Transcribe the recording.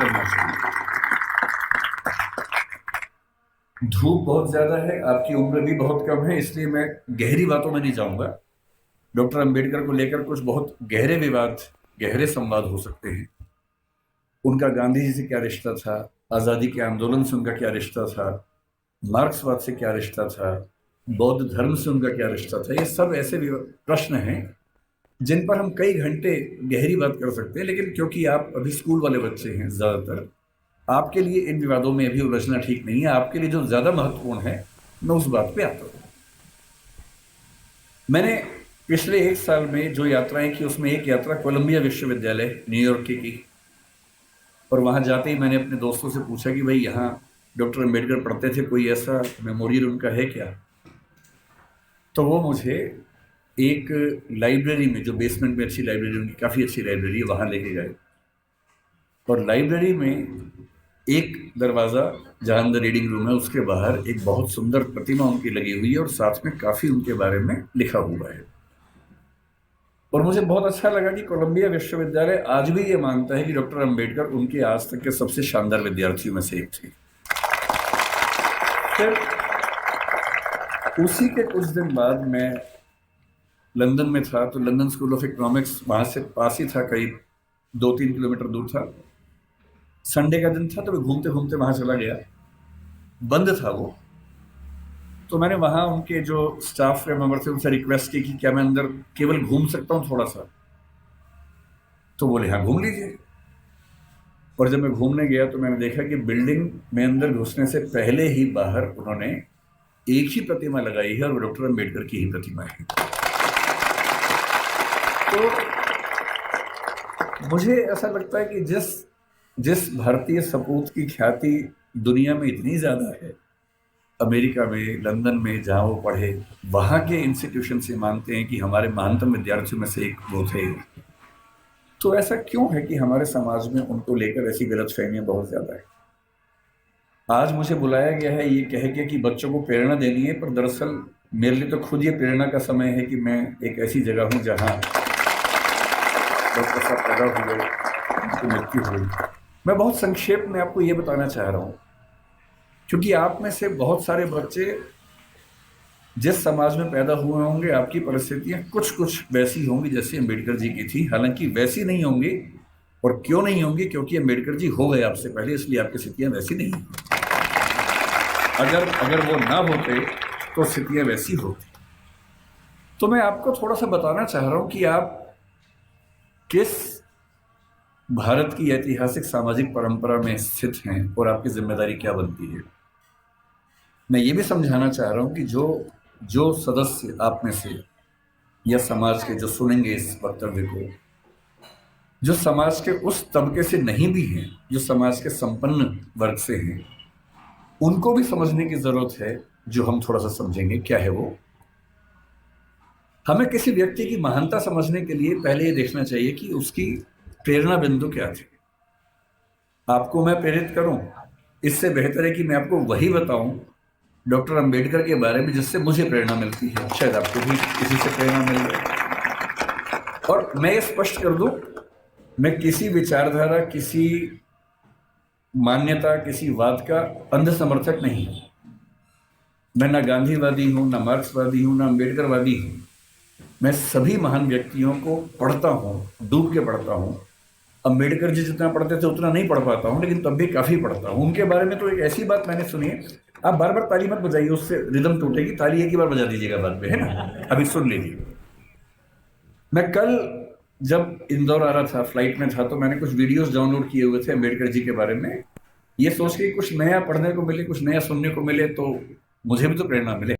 करना चाहिए। धूप बहुत ज्यादा है, आपकी उम्र भी बहुत कम है, इसलिए मैं गहरी बातों में नहीं जाऊंगा। डॉक्टर अंबेडकर को लेकर कुछ बहुत गहरे विवाद, गहरे संवाद हो सकते हैं। उनका गांधी जी से क्या रिश्ता था, आजादी के आंदोलन से उनका क्या रिश्ता था, मार्क्सवाद से क्या रिश्ता था, बौद्ध धर्म से उनका क्या रिश्ता था, ये सब ऐसे प्रश्न हैं जिन पर हम कई घंटे गहरी बात कर सकते हैं। लेकिन क्योंकि आप अभी स्कूल वाले बच्चे हैं ज्यादातर, आपके लिए इन विवादों में अभी उलझना ठीक नहीं है। आपके लिए जो ज्यादा महत्वपूर्ण है, मैं उस बात पे आता हूं। मैंने पिछले एक साल में जो यात्राएं की, उसमें एक यात्रा कोलंबिया विश्वविद्यालय न्यूयॉर्क की। और वहां जाते ही मैंने अपने दोस्तों से पूछा कि भाई यहाँ डॉक्टर अंबेडकर पढ़ते थे, कोई ऐसा मेमोरियल उनका है क्या? तो वो मुझे एक लाइब्रेरी में, जो बेसमेंट में अच्छी लाइब्रेरी, उनकी काफ़ी अच्छी लाइब्रेरी है, वहाँ लेके गए। और लाइब्रेरी में एक दरवाज़ा जहाँ अंदर रीडिंग रूम है, उसके बाहर एक बहुत सुंदर प्रतिमा उनकी लगी हुई है और साथ में काफ़ी उनके बारे में लिखा हुआ है। और मुझे बहुत अच्छा लगा कि कोलंबिया विश्वविद्यालय आज भी ये मानता है कि डॉक्टर अंबेडकर उनके आज तक के सबसे शानदार विद्यार्थियों में से एक थे। फिर उसी के कुछ दिन बाद मैं लंदन में था, तो लंदन स्कूल ऑफ इकोनॉमिक्स वहाँ से पास ही था, करीब 2-3 किलोमीटर दूर था। संडे का दिन था तो मैं घूमते घूमते वहाँ चला गया, बंद था वो। तो मैंने वहाँ उनके जो स्टाफ के मेंबर थे उनसे रिक्वेस्ट की कि क्या मैं अंदर केवल घूम सकता हूँ थोड़ा सा? तो बोले हाँ घूम लीजिए। और जब मैं घूमने गया तो मैंने देखा कि बिल्डिंग में अंदर घुसने से पहले ही बाहर उन्होंने एक ही प्रतिमा लगाई है और वो डॉक्टर अंबेडकर की ही प्रतिमा है। तो मुझे ऐसा लगता है कि जिस जिस भारतीय सपूत की ख्याति दुनिया में इतनी ज्यादा है, अमेरिका में, लंदन में जहाँ वो पढ़े, वहाँ के इंस्टीट्यूशन से मानते हैं कि हमारे महानतम विद्यार्थियों में से एक वो थे। तो ऐसा क्यों है कि हमारे समाज में उनको लेकर ऐसी गलतफहमियां बहुत ज्यादा है? आज मुझे बुलाया गया है ये कह के कि बच्चों को प्रेरणा देनी है, पर दरअसल मेरे लिए तो खुद ये प्रेरणा का समय है कि मैं एक ऐसी जगह हूँ जहाँ डॉक्टर साहब पैदा हुए, उनकी मृत्यु हुई। मैं बहुत संक्षेप में आपको ये बताना चाह रहा हूँ, क्योंकि आप में से बहुत सारे बच्चे जिस समाज में पैदा हुए होंगे, आपकी परिस्थितियां कुछ कुछ वैसी होंगी जैसी अम्बेडकर जी की थी। हालांकि वैसी नहीं होंगी, और क्यों नहीं होंगी? क्योंकि अम्बेडकर जी हो गए आपसे पहले, इसलिए आपकी स्थितियां वैसी नहीं। अगर अगर वो ना होते तो स्थितियां वैसी होती। तो मैं आपको थोड़ा सा बताना चाह रहा हूं कि आप किस भारत की ऐतिहासिक सामाजिक परंपरा में स्थित हैं और आपकी जिम्मेदारी क्या बनती है। मैं ये भी समझाना चाह रहा हूं कि जो जो सदस्य आप में से या समाज के जो सुनेंगे इस वक्तव्य को, जो समाज के उस तबके से नहीं भी हैं, जो समाज के संपन्न वर्ग से हैं, उनको भी समझने की जरूरत है। जो हम थोड़ा सा समझेंगे क्या है वो। हमें किसी व्यक्ति की महानता समझने के लिए पहले ये देखना चाहिए कि उसकी प्रेरणा बिंदु क्या थी। आपको मैं प्रेरित करूं, इससे बेहतर है कि मैं आपको वही बताऊं डॉक्टर अंबेडकर के बारे में जिससे मुझे प्रेरणा मिलती है। शायद आपको भी किसी से प्रेरणा मिल जाए। और मैं ये स्पष्ट कर दूं, मैं किसी विचारधारा, किसी मान्यता, किसी वाद का अंध समर्थक नहीं हूं। मैं ना गांधीवादी हूं, ना मार्क्सवादी हूं, ना अंबेडकरवादी हूं। मैं सभी महान व्यक्तियों को पढ़ता हूं, डूब के पढ़ता हूं। अंबेडकर जी जितना पढ़ते थे उतना नहीं पढ़ पाता हूं, लेकिन तब भी काफी पढ़ता हूं उनके बारे में। तो एक ऐसी बात मैंने सुनी है, आप बार बार ताली मत बजाइए, उससे रिदम टूटेगी। ताली एक ही बार बजा दीजिएगा बाद में, है ना? अभी सुन लीजिए। मैं कल जब इंदौर आ रहा था, फ्लाइट में था, तो मैंने कुछ वीडियोस डाउनलोड किए हुए थे अंबेडकर जी के बारे में, ये सोच के कुछ नया पढ़ने को मिले, कुछ नया सुनने को मिले, तो मुझे भी तो प्रेरणा मिले।